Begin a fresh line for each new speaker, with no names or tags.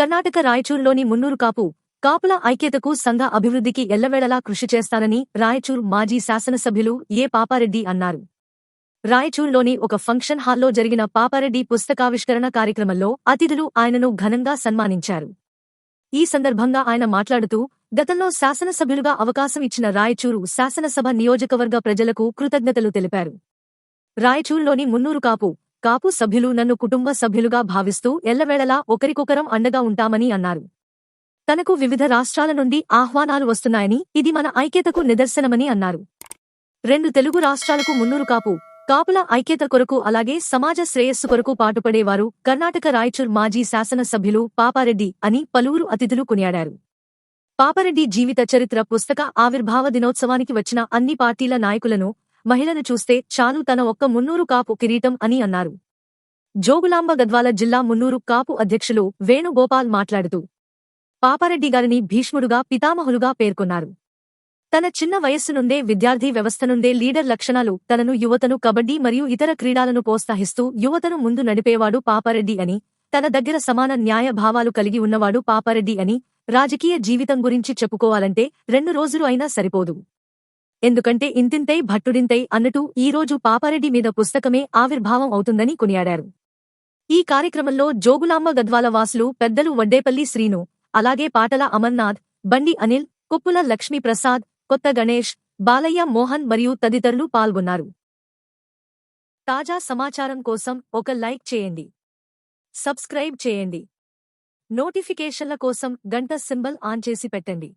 కర్ణాటక రాయచూరులోని మున్నూరు కాపుల ఐక్యతకు సంఘ అభివృద్ధికి ఎల్లవేళలా కృషి చేస్తానని రాయచూర్ మాజీ శాసనసభ్యులు ఏ పాపారెడ్డి అన్నారు. రాయచూరులోని ఒక ఫంక్షన్ హాల్లో జరిగిన పాపారెడ్డి పుస్తకావిష్కరణ కార్యక్రమంలో అతిథులు ఆయనను ఘనంగా సన్మానించారు. ఈ సందర్భంగా ఆయన మాట్లాడుతూ, గతంలో శాసనసభ్యులుగా అవకాశం ఇచ్చిన రాయచూరు శాసనసభ నియోజకవర్గ ప్రజలకు కృతజ్ఞతలు తెలిపారు. రాయచూరులోని మున్నూరు కాపు సభ్యులు నన్ను కుటుంబ సభ్యులుగా భావిస్తూ ఎల్లవేళలా ఒకరికొకరం అండగా ఉంటామని అన్నారు. తనకు వివిధ రాష్ట్రాల నుండి ఆహ్వానాలు వస్తున్నాయని, ఇది మన ఐక్యతకు నిదర్శనమని అన్నారు. 2 తెలుగు రాష్ట్రాలకు మున్నూరు కాపుల ఐక్యత కొరకు అలాగే సమాజ శ్రేయస్సు కొరకు పాటుపడేవారు కర్ణాటక రాయచూర్ మాజీ శాసనసభ్యులు పాపారెడ్డి అని పలువురు అతిథులు కొనియాడారు. పాపారెడ్డి జీవిత చరిత్ర పుస్తక ఆవిర్భావ దినోత్సవానికి వచ్చిన అన్ని పార్టీల నాయకులను, మహిళను చూస్తే చాలు తన ఒక్క మున్నూరు కాపు కిరీటం అని అన్నారు. జోగులాంబ గద్వాల జిల్లా మున్నూరు కాపు అధ్యక్షులు వేణుగోపాల్ మాట్లాడుతూ, పాపారెడ్డి గారిని భీష్ముడుగా, పితామహులుగా పేర్కొన్నారు. తన చిన్న వయస్సు నుండే విద్యార్థి వ్యవస్థ నుండే లీడర్ లక్షణాలు తనను యువతను కబడ్డీ మరియు ఇతర క్రీడలను ప్రోత్సహిస్తూ యువతను ముందు నడిపేవాడు పాపారెడ్డి అని, తన దగ్గర సమాన న్యాయ భావాలు కలిగి ఉన్నవాడు పాపారెడ్డి అని, రాజకీయ జీవితం గురించి చెప్పుకోవాలంటే 2 రోజులు అయినా సరిపోదు. ఎందుకంటే ఇంతింతై భట్టుడింతై అన్నట్టు ఈరోజు పాపారెడ్డి మీద పుస్తకమే ఆవిర్భావం అవుతుందని కొనియాడారు. ఈ కార్యక్రమంలో జోగులాంబ గద్వాల వాసులు పెద్దలు వడ్డేపల్లి శ్రీను, అలాగే పాటల అమర్నాథ్, బండి అనిల్, కుప్పుల లక్ష్మీప్రసాద్, కొత్త గణేష్, బాలయ్య మోహన్ మరియు తదితరులు పాల్గొన్నారు. తాజా సమాచారం కోసం ఒక లైక్ చేయండి, సబ్స్క్రైబ్ చేయండి, నోటిఫికేషన్ల కోసం గంట సింబల్ ఆన్ చేసి పెట్టండి.